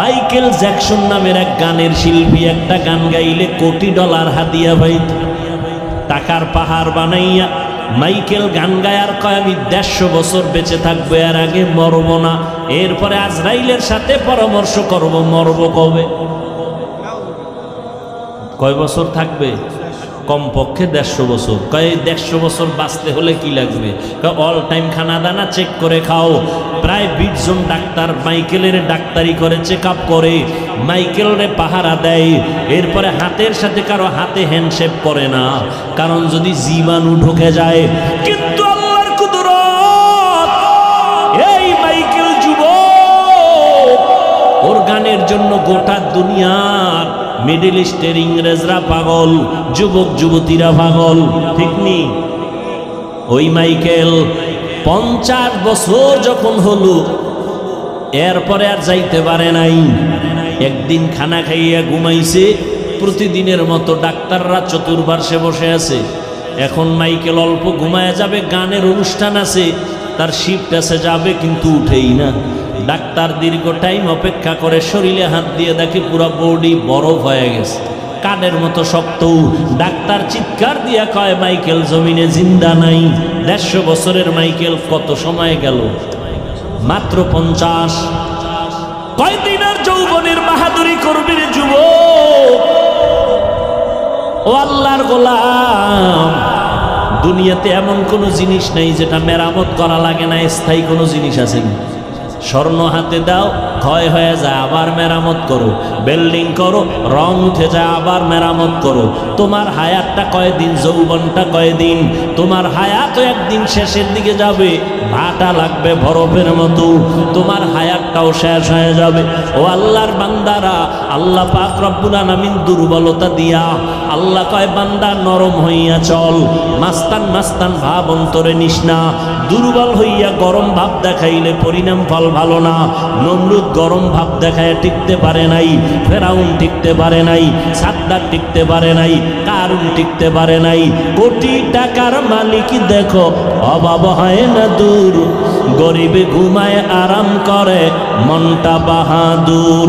Michael Jackson নামের এক গানের শিল্পী একটা গান গাইলে কোটি ডলার হাদিয়া পাইত। টাকার পাহাড় বানাইয়া মাইকেল গান গায়ার কয় আমি 150 বছর বেঁচে থাকবো, এর আগে মরব না। এরপরে আজরাইলের সাথে পরামর্শ করব মরব কবে। কয় বছর থাকবে? কমপক্ষে 150 বছর। কয় 150 বছর বাঁচতে হলে কি লাগবে? অল টাইম খানা দানা চেক করে খাও। প্রায় 20 জন ডাক্তার মাইকেলের ডাক্তারি করে, চেক আপ করে, মাইকেলরে পাহারা দেয়। এরপরে হাতের সাথে কারো হাতে হ্যান্ডশেক করে না, কারণ যদি জীবাণু ঢুকে যায়। কিন্তু আল্লাহর কুদরত, এই মাইকেল যুবক, ওর গানের জন্য গোটা দুনিয়ার মিডল ইস্টের ইংরেজরা পাগল, যুবক যুবতীরা পাগল, ঠিক নি? ওই মাইকেল 50 বছর যখন হলো, এরপরে আর যাইতে পারে নাই। একদিন খানা খাইয়া ঘুমাইছে, প্রতিদিনের মতো ডাক্তাররা চতুর্পার্শ্বে বসে আছে। এখন মাইকেল অল্প ঘুমায় যাবে, গানের অনুষ্ঠান আছে, তার শিফট আছে, যাবে কিন্তু উঠেই না। ডাক্তার দীর্ঘ টাইম অপেক্ষা করে, শরীরে হাত দিয়ে দেখে পুরো বডি বরফ হয়ে গেছে, কাঠের মতো শক্ত। ডাক্তার চিৎকার দিয়া কয় মাইকেল জমিনে জিন্দা নাই। 150 বছরের মাইকেল কত সময় গেল? মাত্র 50। কয়দিন আর যৌবনের বাহাদুরি করবি রে যুবক? ও আল্লাহর গোলাম, দুনিয়াতে এমন কোনো জিনিস নেই যেটা মেরামত করা লাগে না। স্থায়ী কোনো জিনিস আছে না। স্বর্ণ হাতে দাও, ক্ষয় হয়ে যায়, আবার মেরামত করো। বিল্ডিং করো, রং উঠে যায়, আবার মেরামত করো। তোমার হায়াতটা কয়দিন, যৌবনটা কয়দিন? তোমার হায়াতও একদিন শেষের দিকে যাবে, ভাটা লাগবে বরফের মতো, তোমার হায়াতটাও শেষ হয়ে যাবে। ও আল্লাহর বান্দারা, আল্লাহ পাক রব্বুল আলামিন দুর্বলতা দিয়া, আল্লাহ কয় বান্দা নরম হইয়া চল, মাস্তান মাস্তান ভাব অন্তরে নিস না। দুর্বল হইয়া গরম ভাব দেখাইলে পরিণাম ফল ভালো না। নমরুদ গরম ভাব দেখায় টিকতে পারে নাই, ফেরাউন টিকতে পারে নাই, সাদ্দাত টিকতে পারে নাই, কারুন টিকতে পারে নাই। কোটি টাকার মালিক দেখো অভাব হয় না দূর, গরিবে ঘুমায় আরাম করে মনটা বাহাদুর।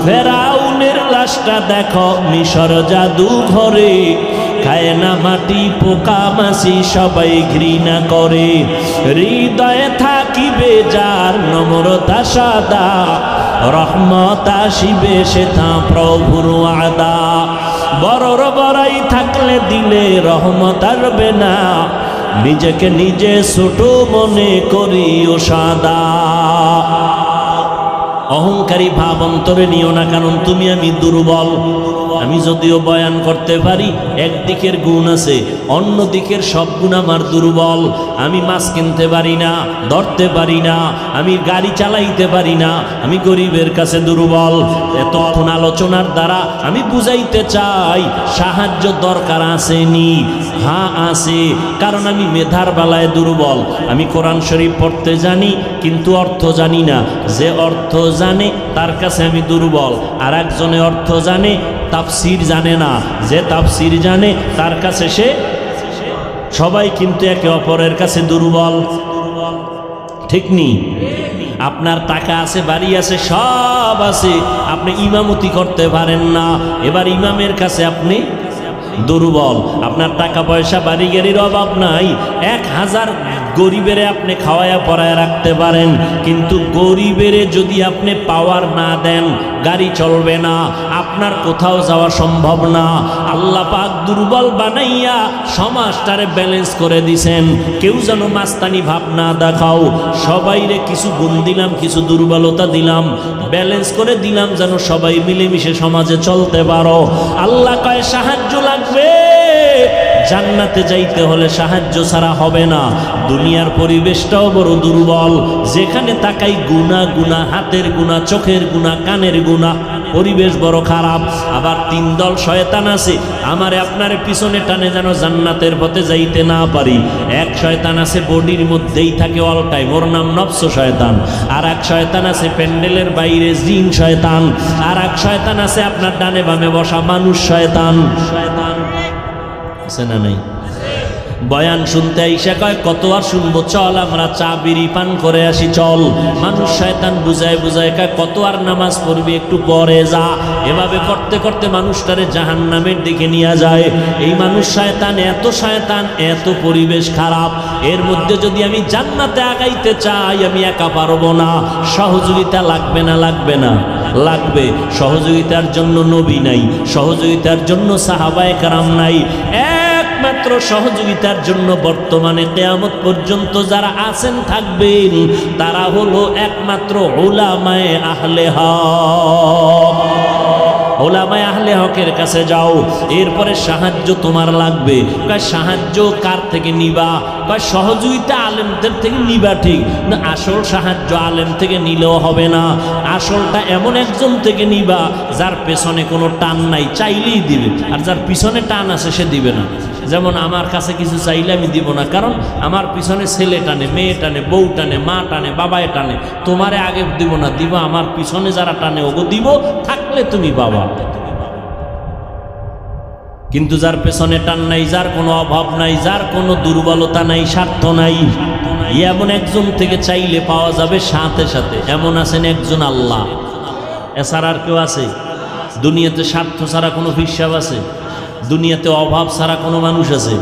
ফেরাউনের লাশটা দেখো মিশর জাদু ঘরে, খায় না মাটি পোকা মাছি সবাই ঘৃণা করে। হৃদয়ে থাকিবে যার নম্রতা সাদা, রহমত আসিবে সেথা প্রভুর ওয়াদা। বড়র বড়াই থাকলে দিলে রহমত আসবে না, নিজেকে নিজে ছোট মনে করিও সাদা। অহংকারী ভাব অন্তরে নিও না, কারণ তুমি আমি দুর্বল। আমি যদিও বয়ান করতে পারি, একদিকের গুণ আছে, অন্য দিকের সব গুণ আমার দুর্বল। আমি মাছ কিনতে পারি না, ধরতে পারি না, আমি গাড়ি চালাইতে পারি না, আমি গরিবের কাছে দুর্বল। তখন আলোচনার দ্বারা আমি বুঝাইতে চাই সাহায্য দরকার আসেনি, হ্যাঁ আছে, কারণ আমি মেধার বেলায় দুর্বল। আমি কোরআন শরীফ পড়তে জানি কিন্তু অর্থ জানি না। যে অর্থ জানে তার কাছে আমি দুর্বল, আর একজনে অর্থ জানে, তাফসির জানে না। যে তাফসির জানে তার কাছে সে, সবাই কিন্তু একে অপরের কাছে দুর্বল, ঠিক নি? আপনার টাকা আছে, বাড়ি আছে, সব আছে, আপনি ইমামতি করতে পারেন না, এবার ইমামের কাছে আপনি দুর্বল। আপনার টাকা পয়সা বাড়ি গাড়ির অভাব নাই, 1000 গরিবের আপনি খাওয়ায়া পরায়া রাখতে পারেন, কিন্তু গরিবের যদি আপনি পাওয়ার না দেন, গাড়ি চলবে না, আপনার কোথাও যাওয়া সম্ভব না। আল্লাহ পাক দুর্বল বানাইয়া সমাজটারে ব্যালেন্স করে দিছেন। কেউ যেন মাস্তানি ভাব না দেখাও, সবাইরে কিছু গুণ দিলাম, কিছু দুর্বলতা দিলাম, ব্যালেন্স করে দিলাম, যেন সবাই মিলেমিশে সমাজে চলতে পারো। আল্লাহ কয় সাহায্য লাগবে, জান্নাতে যাইতে হলে সাহায্য ছাড়া হবে না। দুনিয়ার পরিবেশটাও বড় দুর্বল, যেখানে তাকাই গুনাহ গুনাহ, হাতের গুনাহ, চোখের গুনাহ, কানের গুনাহ, পরিবেশ বড় খারাপ। আবার 3 দল শয়তান আছে আমারে আপনারে পিছনে টানে যেন জান্নাতের পথে যাইতে না পারি। এক শয়তান আছে বডির মধ্যেই থাকে অল টাইম, ওর নাম নফস শয়তান। আর এক শয়তান আছে প্যান্ডেলের বাইরে, জিন শয়তান। আর এক শয়তান আছে আপনার ডানে বামে বসা মানুষ শয়তান। শয়তান আছে না নাই? বয়ান শুনতে আইসা কয় কত আর শুনবো, চল আমরা চা বিড়ি পান করে আসি চল। মানুষ শয়তান বুঝায় বুঝায় কয় কত আর নামাজ পড়বি, একটু পরে যা। এভাবে করতে করতে মানুষটারে জাহান্নামের দিকে নিয়ে যায়। এই মানুষ শয়তান, এত পরিবেশ খারাপ, এর মধ্যে যদি আমি জান্নাতে আগাইতে চাই আমি একা পারবো না, সহযোগিতা লাগবে না? লাগবে না? লাগবে। সহযোগিতার জন্য নবী নাই, সহযোগিতার জন্য সাহাবায়ে কেরাম নাই। একমাত্র সহযোগিতার জন্য বর্তমানে কিয়ামত পর্যন্ত যারা আছেন থাকবেন তারা হলো একমাত্র উলামায়ে আহলে হক। উলামায়ে আহলে হকের কাছে যাও, এরপরে সাহায্য তোমার লাগবে। কয় সাহায্য কার থেকে নিবা? কয় সহযোগিতা আলেমদের থেকে নিবা, ঠিক না? আসল সাহায্য আলেম থেকে নিলেও হবে না, আসলটা এমন একজন থেকে নিবা যার পেছনে কোনো টান নাই, চাইলেই দিবে। আর যার পিছনে টান আছে সে দিবে না। যেমন আমার কাছে কিছু চাইলে আমি দিব না, কারণ আমার পিছনে ছেলে টানে, মেয়ে টানে, বউ টানে, মা টানে, বাবায় টানে। তোমারে আগে দিব না, দিব আমার পিছনে যারা টানে ওগো দিব, থাকলে তুমি বাবা। কিন্তু যার পেছনে টান নাই, যার কোনো অভাব নাই, যার কোনো দুর্বলতা নাই, স্বার্থ নাই, এমন একজন থেকে চাইলে পাওয়া যাবে সাথে সাথে। এমন আছেন একজন আল্লাহ, এছাড়া আর কেউ আছে? দুনিয়াতে স্বার্থ ছাড়া কোনো হিসাব আছে? দুনিয়াতে অভাব ছাড়া কোনো মানুষ আছে?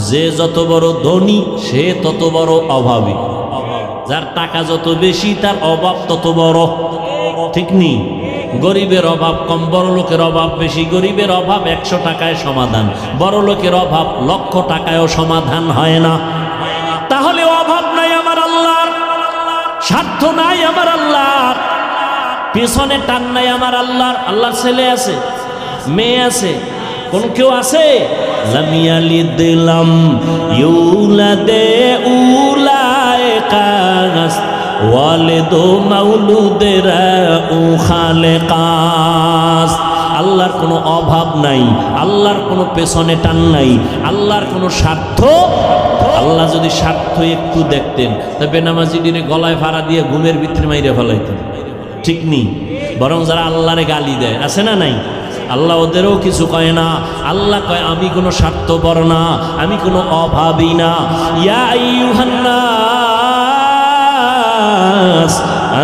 যে যত বড় ধনী সে তত বড় অভাবী, যার টাকা যত বেশি তার অভাব তত বড়, ঠিক নেই? গরিবের অভাব কম, বড় লোকের অভাব বেশি। গরিবের অভাব 100 টাকায় সমাধান, বড় লোকের অভাব 1,00,000 টাকায়ও সমাধান হয় না। তাহলে অভাব নাই আমার আল্লাহর, স্বার্থ নাই আমার আল্লাহর, পেছনে টান নাই আমার আল্লাহর। আল্লাহর ছেলে আছে, মেয়ে আছে, কোন কেউ আছে? লাম ইয়ালিদ লাম ইউলাদে উলাইকা ওয়ালিদু মাউলুদেরা ও খালেকাস। আল্লাহর কোনো অভাব নাই, আল্লাহর কোনো পেছনে টান নাই, আল্লাহর কোনো স্বার্থ। আল্লাহ যদি স্বার্থ একটু দেখতেন তবে বেনামাজিদের গলায় ফাড়া দিয়ে ঘুমের ভিতরে মাইরে ফেলাইতেন, ঠিক নেই? বরং যারা আল্লাহরে গালি দেয় আছে না নাই, আল্লাহ ওদেরও কিছু কয় না। আল্লাহ কয় আমি কোনো স্বার্থপর না, আমি কোনো অভাবী না। ইয়া আইয়ুহান নাস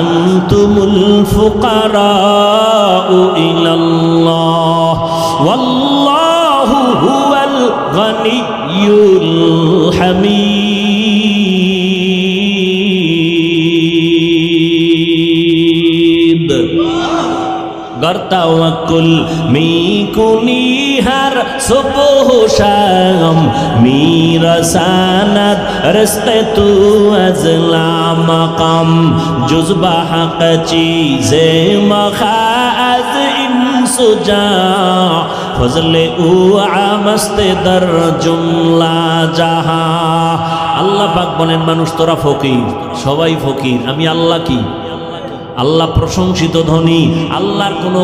আনতুমুল ফুকারাউ ইলাল্লাহ ওয়াল্লাহু হুয়াল গানিয়্যুল হামিদ। গর্তাওয়াকুল মিকুনি হার সুবহ শাম মিরাসানাত রস্তে তু আজলা মাকাম জুজবা হক চিজে মখাজ ইনসুজা ফজলে উ আমস্তে দর জুমলা জাহা। আল্লাহ পাক বলেন মানুষ তোরা ফকির, সবাই ফকির, আমি আল্লাহ কি? আল্লাহ প্রশংসিত ধনী। আল্লাহর কোনো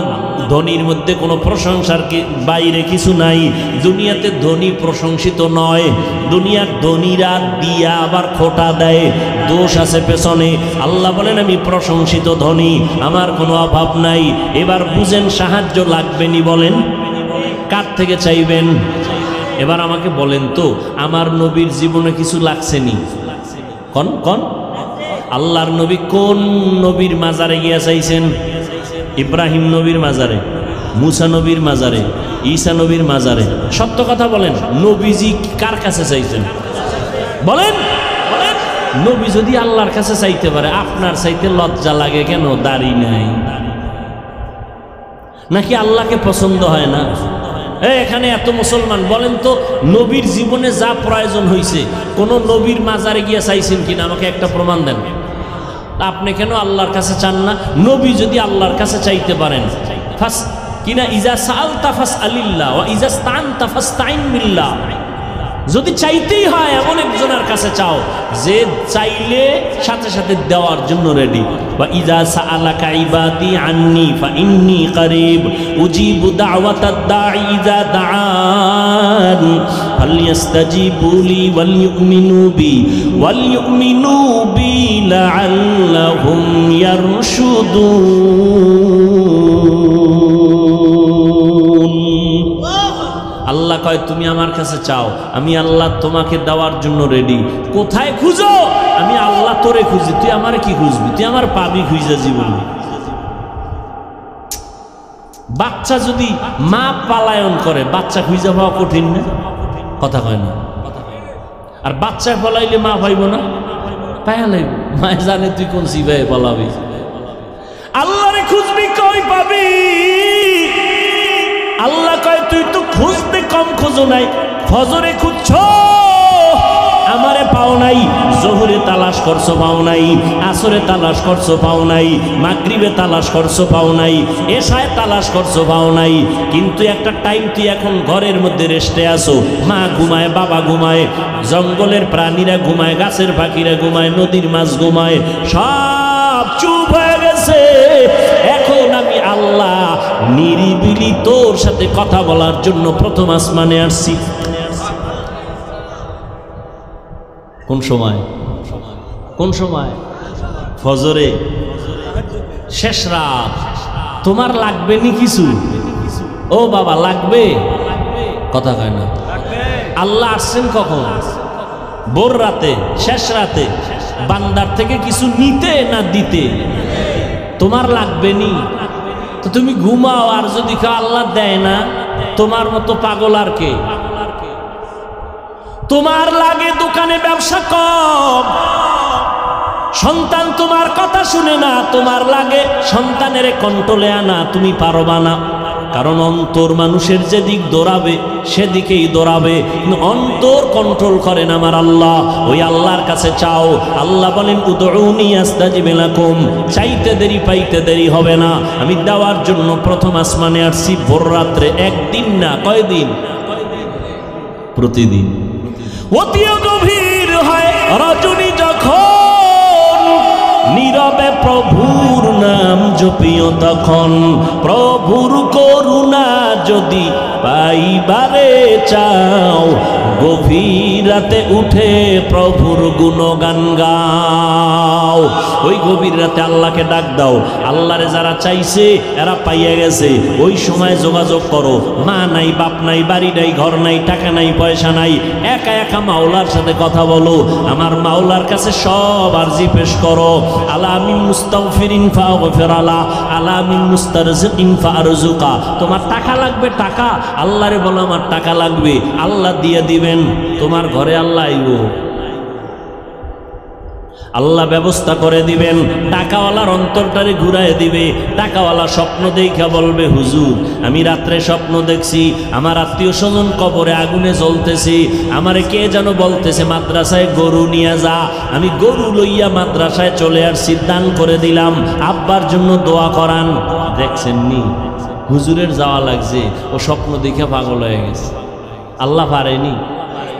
ধনীর মধ্যে কোনো প্রশংসার বাইরে কিছু নাই। দুনিয়াতে ধনী প্রশংসিত নয়, দুনিয়ার ধনীরা দিয়া আবার খোটা দেয়, দোষ আছে পেছনে। আল্লাহ বলেন আমি প্রশংসিত ধনী, আমার কোনো অভাব নাই। এবার বুঝেন সাহায্য লাগবে নি, বলেন কার থেকে চাইবেন? এবার আমাকে বলেন তো আমার নবীর জীবনে কিছু লাগছে নি? কন কন আল্লাহর নবী কোন নবীর মাজারে গিয়া চাইছেন? ইব্রাহিম নবীর মাজারে, মুসা নবীর মাজারে, ঈসা নবীর মাজারে। সত্য কথা বলেন, নবীজি কার কাছে চাইছেন? বলেন বলেন। নবী যদি আল্লাহর কাছে চাইতে পারে, আপনার চাইতে লজ্জা লাগে কেন? দাড়ি নাই নাকি আল্লাহকে পছন্দ হয় না? এখানে এত মুসলমান, বলেন তো নবীর জীবনে যা প্রয়োজন হয়েছে কোন নবীর মাজারে গিয়া চাইছেন কিনা? আমাকে একটা প্রমাণ দেন। আপনি কেন আল্লাহর কাছে চান না? নবী যদি আল্লাহর কাছে চাইতে পারেন, ফাস কিনা ইজা সাআলতা ফাসআলিল্লাহ ওয়া ইজা ইসতাআনতা ফাসতাইন বিল্লাহ। যদি চাইতেই হয় এমন একজনের কাছে চাও যে চাইলে সাথে সাথে দেওয়ার জন্য রেডি। ওয়া ইজা সাআলাকা ইবাদি আন্নি ফাইন্নী করিব উজিবু দাওয়াতাদ দাঈ ইজা দাআন ফালইস্তাজিবু লি ওয়াল ইউমিনু বি লাআল্লাহুম ইয়ারশুদুন। আল্লাহ কয় তুমি আমার কাছে চাও, আমি আল্লাহ তোমাকে দেওয়ার জন্য রেডি। কোথায় খুঁজো? আমি আল্লাহ তোরে খুঁজি, তুই আমার কি খুঁজবি? তুই আমার পাবি খুঁজে জীবনে। বাচ্চা যদি মা পালায়ন করে, বাচ্চা খুঁজে পাওয়া কঠিন না? কথা কয় না? আর বাচ্চা পালাইলে মা পাইব না? পাইলে মায় জানে তুই কোন সিভাই পালাবি। আল্লাহরে খুঁজবি কই পাবি? আল্লাহ কয় তুই তো খুঁজতে কম খোঁজো নাই, ফজরে খুঁজছো আমারে পাও নাই, জোহরে তালাশ করছো পাও নাই, আসরে তালাশ করছো পাও নাই, মাগরিবে তালাশ করছো পাও নাই, এশায় তালাশ করছো পাও নাই। কিন্তু একটা টাইম তুই এখন ঘরের মধ্যে রেস্টে আসো, মা ঘুমায়, বাবা ঘুমায়, জঙ্গলের প্রাণীরা ঘুমায়, গাছের পাখিরা ঘুমায়, নদীর মাছ ঘুমায়, সব চুপ হয়ে গেছে। এখন আমি আল্লাহ নিরিবিলি তোর সাথে কথা বলার জন্য প্রথম আসমানে আসছি। কোন সময়? কোন সময়? ফজরে, শেষ রাত। তোমার লাগবে নি কিছু? ও বাবা লাগবে? কথা কয় না। আল্লাহ আসছেন কখন? ভোর রাতে, শেষ রাতে। বান্দার থেকে কিছু নিতে না দিতে? তোমার লাগবে নি তো তুমি ঘুমাও, আর যদি আল্লাহ দেয় না, তোমার মতো পাগল আর কে? তোমার লাগে দোকানে ব্যবসা কম, সন্তান তোমার কথা শুনে না, তোমার লাগে সন্তানের কন্ট্রোলে আনা, তুমি পারবা না। কারণ অন্তর মানুষের যেদিক দৌড়াবে সেদিকেই দৌড়াবে, অন্তর কন্ট্রোল করেন আমার আল্লাহ। ওই আল্লাহর কাছে চাও। আল্লাহ বলেন উদউনি আস্তাজিব লাকুম, চাইতে দেরি পাইতে দেরি হবে না। আমি দেওয়ার জন্য প্রথম আসমানে আসছি ভোর রাত্রে। একদিন না, কয়দিন? প্রতিদিন। অতি গভীর হয় রজনী যখন, নীরবে প্রভুর নাম জপিও তখন। প্রভুর করুণা যদি পাইবারে চাও, গভীর রাতে উঠে প্রভুর গুণগান গাও। ওই গভীর রাতে আল্লাহকে ডাক দাও। আল্লাহরে যারা চাইছে এরা পাইয়া গেছে। ওই সময় যোগাযোগ করো। মা নাই, বাপ নাই, বাড়ি নাই, ঘর নাই, টাকা নাই, পয়সা নাই, একা একা মাওলার সাথে কথা বলো। আমার মাওলার কাছে সব আরজি পেশ করো। আলা মিন মুস্তাগফিরিন ফাগফির আলা, আলা মিন মুস্তারজিকিন ফারজুকা। তোমার টাকা লাগবে, টাকা আল্লাহরে বলো আমার টাকা লাগবে, আল্লাহ দিয়ে দিবেন। তোমার ঘরে আল্লাহ আইব, আল্লাহ ব্যবস্থা করে দিবেন। টাকাওয়ালার অন্তরটারে ঘুরায় দিবে। টাকাওয়ালা স্বপ্ন দেখা বলবে, হুজুর আমি রাত্রে স্বপ্ন দেখছি আমার আত্মীয় স্বজন কবরে আগুনে জ্বলতেছি, আমারে কে যেন বলতেছে মাদ্রাসায় গরু নিয়ে যা। আমি গরু লইয়া মাদ্রাসায় চলে আসছি, দান করে দিলাম, আব্বার জন্য দোয়া করান। দেখছেন নি হুজুরের যাওয়া লাগছে, ও স্বপ্ন দেখে পাগল হয়ে গেছে। আল্লাহ পারেনি?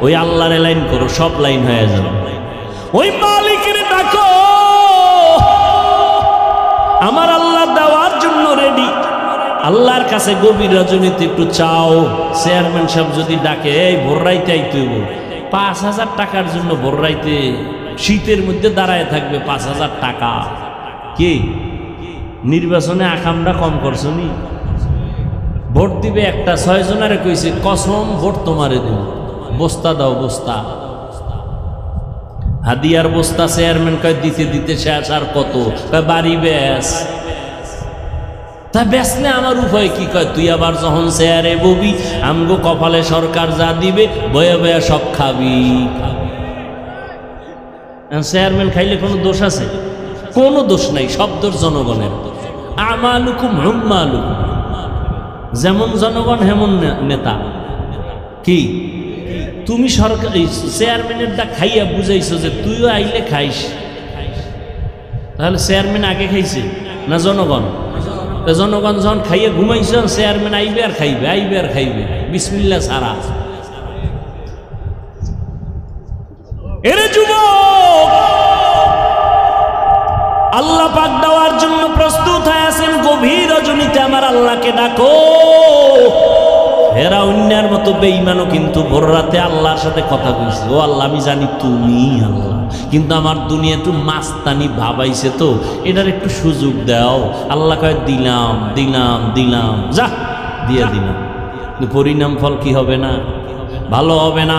ওই আল্লাহরে লাইন করো, সব লাইন হয়ে যাবে। ওই মালিকের ডাকো, আমার আল্লাহ দেওয়ার জন্য রেডি। আল্লাহর কাছে গভীর রজনীতে একটু চাও। চেয়ারম্যান সাহেব যদি ডাকে, এই ভোর রাইতে আইতে 5,000 টাকার জন্য ভোর রাইতে শীতের মধ্যে দাঁড়ায় থাকবে, 5,000 টাকা। কি নির্বাচনে আকামটা কম করছো নি? ভোট দিবে একটা, 6 জনারে কইছে কসম ভোট তোমারে দেব, বস্তা দাও, বস্তা হাদিয়ার বস্তা। চেয়ারম্যান কয় দিতে দিতে শেষ, আর কত? বাড়ি বেশ। তা বেচলে আমার উপায় কি? কয় তুই আবার যখন চেয়ারে ববি, আমগো কপালে সরকার যা দিবে বয়ে বয়ে সব খাবি। চেয়ারম্যান খাইলে কোনো দোষ আছে? কোনো দোষ নাই, সব দোষ জনগণের। আমালুকুম হুম্মালুকুম, যেমন জনগণ হেমন নেতা। কি তুমি সরকার চেয়ারম্যানের দা খাইয়া বুঝাইছো যে তুইও আইলে খাইস? তাহলে চেয়ারম্যান আগে খাইছে না জনগণ? জনগণ যখন খাইয়া ঘুমাইছ, চেয়ারম্যান আইবে আর খাইবে, আইবে আর খাইবে, বিসমিল্লাহ ছাড়া। এরে যুবক, আল্লাহ পাক দেওয়ার জন্য প্রস্তুত হয়ে আছেন। গভীর রজনীতে আমার আল্লাহকে ডাকো। এরা অন্যের মতো বেঈমানও কিন্তু ভোর রাতে আল্লাহর সাথে কথা কইছে। ও আল্লাহ আমি জানি তুমি আল্লাহ, কিন্তু আমার দুনিয়া একটু মাস্তানি ভাবাইছে, তো এটার একটু সুযোগ দাও। আল্লাহ কয় দিলাম দিলাম দিলাম, যা দিয়ে দিলাম। পরিণাম ফল কি হবে না? ভালো হবে না।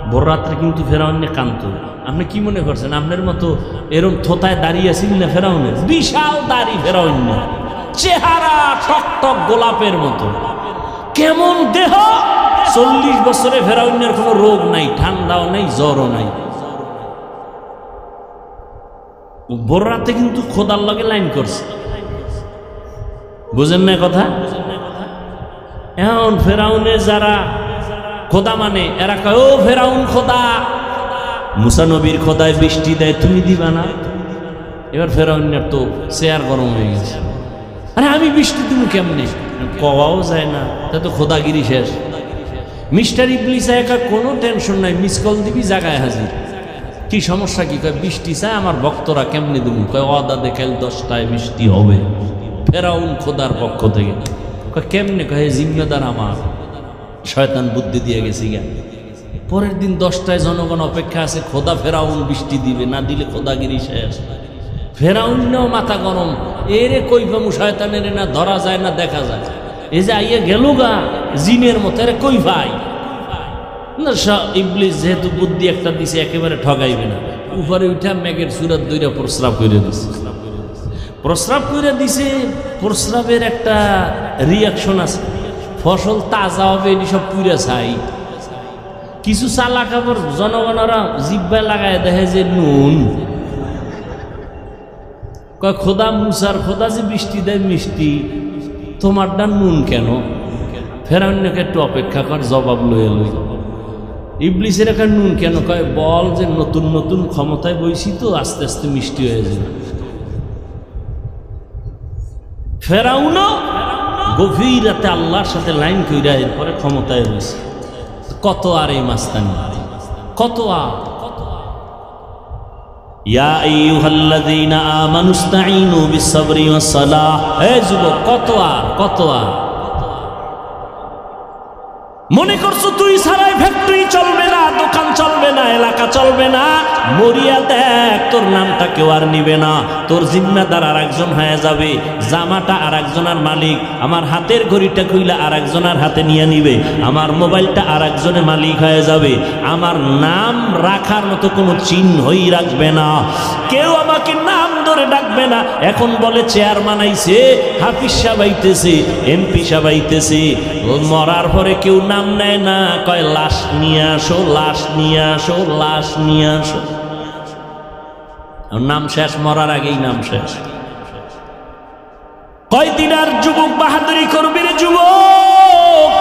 ভোর রাত্রে কিন্তু ফেরাউনে কান্ত। আপনি কি মনে করছেন আপনার মতো এরকম থোতায় দাঁড়িয়ে আছেন না ফেরাউনের? বিশাল দাড়ি ফেরাউন, চেহারা টকটক গোলাপের মতো, কেমন দেহ। 40 বছরে ফেরাউনের কোনো রোগ নাই, ঠান্ডাও নাই, জ্বরও নাই। ভোর রাতে কিন্তু খোদার লগে লাইন করছে, বুঝেন না কথা? এখন ফেরাউনে যারা খোদা মানে এরা কয়, ও ফেরাউন খোদা, মুসা নবীর খোদায় বৃষ্টি দেয়, তুমি দিবা না? এবার ফেরাউনের তো চেয়ার গরম হয়ে গেছে, আরে আমি বৃষ্টি তুমি কেমনে? কওয়াও যায় না, তা তো খোদাগিরি শেষ। মিস্টার ইবলিস একা কোনো টেনশন নাই, মিস কল দিবি জায়গায় হাজির। কি সমস্যা কি? কয় বৃষ্টি চায় আমার ভক্তরা, কেমনে দেবো? কয় অদা দেখেল 10টায় বৃষ্টি হবে। ফেরাউন খোদার পক্ষ থেকে কয় কেমনে? কয় জিম্মেদার আমার, শয়তান বুদ্ধি দিয়ে গেছি গা। পরের দিন 10টায় জনগণ অপেক্ষা আছে, খোদা ফেরাউন বৃষ্টি দিবে, না দিলে খোদাগিরি শেষ। ফেরাউনও মাথা গরম, এরে কই পামু শয়তানের, না ধরা যায় না দেখা যায়। এই যে আইয়া গেল গা জিনের মতো, এরে কই ভাই না। ইবলিস যেহেতু বুদ্ধি একটা দিছে, একেবারে ঠগাইবে না। উপরে উঠা মেঘের সুরাত দইরা প্রস্রাব করে দিছে। প্রস্রাব করে দিছে, প্রস্রাবের একটা রিয়াকশন আছে, ফসল তাজা হবে, এটি সব পুরা ছাই। কিছু চালা কাপড় জনগণরা জিব্বায় লাগায় দেখে যে নুন। কয় খোদা মুসার খোদা যে বৃষ্টি দেয় মিষ্টি, তোমারটা নুন কেন? ফেরাউনকে একটু অপেক্ষা কর, জবাব লয়ে লই। ইবলিসের একটা নুন কেন? কয় বল যে নতুন নতুন ক্ষমতায় বইছি তো, আস্তে আস্তে মিষ্টি হয়ে যায়। ফেরাউনও গভীর রাতে আল্লাহর সাথে লাইন কইরা এরপরে ক্ষমতায় বইছে। কত আর এই মাস্তানি, কত আর। ইয়া আইয়ুহাল্লাযীনা আমানুস্তাঈনু বিস-সাবরি ওয়াস-সালাহ। হে যুবক, কত আর, কত আর। মনে করছো তুই ছাড়াই ফ্যাক্টরি চলবে না, দোকান চলবে না, এলাকা চলবে না? মরিয়া দেখ, তোর নামটা কেউ আর নিবে না। তোর জিম্মাদার আর একজন হয়ে যাবে, জামাটা আর একজনের মালিক, আমার হাতের ঘড়িটা কইলা আর একজনের হাতে নিয়ে নিবে, আমার মোবাইলটা আর একজনের মালিক হয়ে যাবে। আমার নাম রাখার মতো কোনো চিহ্নই রাখবে না, কেউ আমাকে নাম ধরে ডাকবে না। এখন বলে চেয়ারম্যান আইছে, হাফিজ সাহেব আইতেছে, এমপি সাহেব আইতেছে। মরার পরে কেউ নাম নেয় না, কয় লাশ নিয়ে আসো, লাশ নিয়ে আসো, লাশ নিয়ে আসো। নাম শেষ, মরার আগেই নাম শেষ। কয়দিন আর যুবক বাহাদুরি করবি রে যুবক?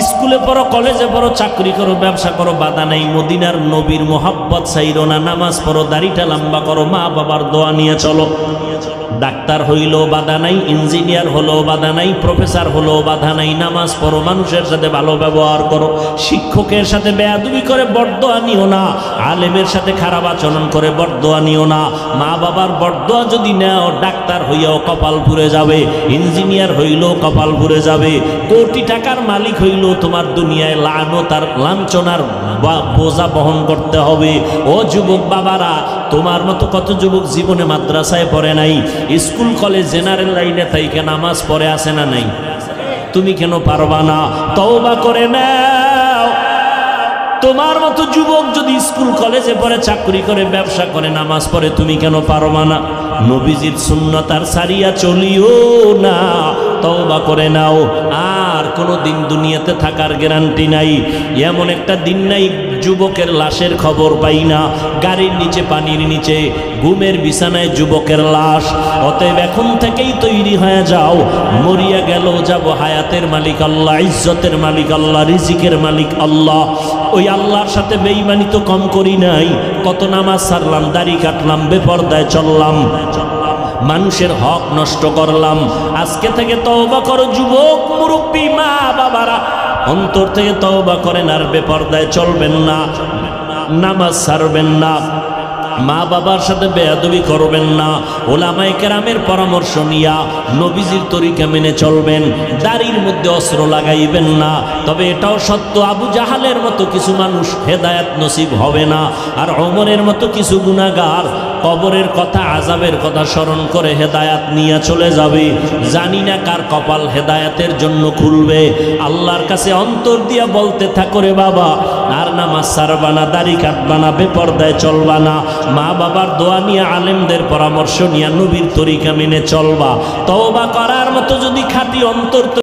স্কুলে পড়ো, কলেজে পড়ো, চাকরি করো, ব্যবসা করো, বাধা নেই। মদিনার নবীর মোহাব্বত চাইরো না, নামাজ পড়ো, দাড়িটা লম্বা করো, মা বাবার দোয়া নিয়ে চলো। ডাক্তার হইলো বাধা নাই, ইঞ্জিনিয়ার হলো বাধা নাই, প্রফেসর হলো বাধা নাই। নামাজ পড়ো, মানুষের সাথে ভালো ব্যবহার করো, শিক্ষকের সাথে বেয়াদবি করে বরদোয়া নিও না, আলেমের সাথে খারাপ আচরণ করে বরদোয়া নিও না। মা বাবার বরদোয়া যদি নেও, ডাক্তার হইয়াও কপাল পুড়ে যাবে, ইঞ্জিনিয়ার হইলেও কপাল পুড়ে যাবে, কোটি টাকার মালিক হইলেও তোমার দুনিয়ায় লানত আর লাঞ্ছনার বোঝা বহন করতে হবে। ও যুবক বাবারা, তোমার মতো কত যুবক জীবনে মাদ্রাসায় পড়ে নাই, স্কুল কলেজ জেনারেল লাইনে তাইকে নামাজ পড়ে আসে না নাই? তুমি কেন পারবা না? তওবা করে নাও। তোমার মতো যুবক যদি স্কুল কলেজে পড়ে, চাকরি করে, ব্যবসা করে, নামাজ পড়ে, তুমি কেন পারবা না? নবীজির সুন্নাত আর সারিয়া চলিও না, তওবা করে নাও। আর কোনো দিন দুনিয়াতে থাকার গ্যারান্টি নাই। এমন একটা দিন নাই যুবকের লাশের খবর পাই না, গাড়ির নিচে, পানির নিচে, ঘুমের বিছানায় যুবকের লাশ। অতএব এখন থেকেই তৈরি হয়ে যাও, মরিয়া গেল যাব, হায়াতের মালিক আল্লাহ, ইজ্জতের মালিক আল্লাহ, রিজিকের মালিক আল্লাহ। ওই আল্লাহর সাথে বেঈমানি তো কম করি নাই। কত নামাজ ছাড়লাম, দাড়ি কাটলাম, বেপরদায় চললাম, মানুষের হক নষ্ট করলাম। আজকে থেকে তওবা করো যুবক, মুরব্বী, মা বাবারা, অন্তর থেকে তওবা করেন আর বেপরদায় চলবেন না, নামাজ ছাড়বেন না, মা বাবার সাথে বেয়াদবি করবেন না, ওলামায়ে কেরামের পরামর্শ নিয়া নবীজির তরিকা মেনে চলবেন, দাড়ির মধ্যে অস্ত্র লাগাইবেন না। তবে এটাও সত্য, আবু জাহালের মতো কিছু মানুষ হেদায়েত নসিব হবে না, আর ওমরের মতো কিছু গুনাহগার কবরের কথা আযাবের কথা স্মরণ করে হেদায়াত নিয়ে চলে যাবে। জানি না কার কপাল হেদায়াতের জন্য খুলবে। আল্লাহর কাছে অন্তর দিয়া বলতে থাকো রে বাবা, আর নামাজ ছাড়বা না, দাড়ি কাটবা না, বেপরদায় চলবা না, মা বাবার দোয়া নিয়ে, আলেমদের পরামর্শ নিয়ে, নবীর তরিকা মেনে চলবা। তওবা করার মতো যদি খাঁটি অন্তর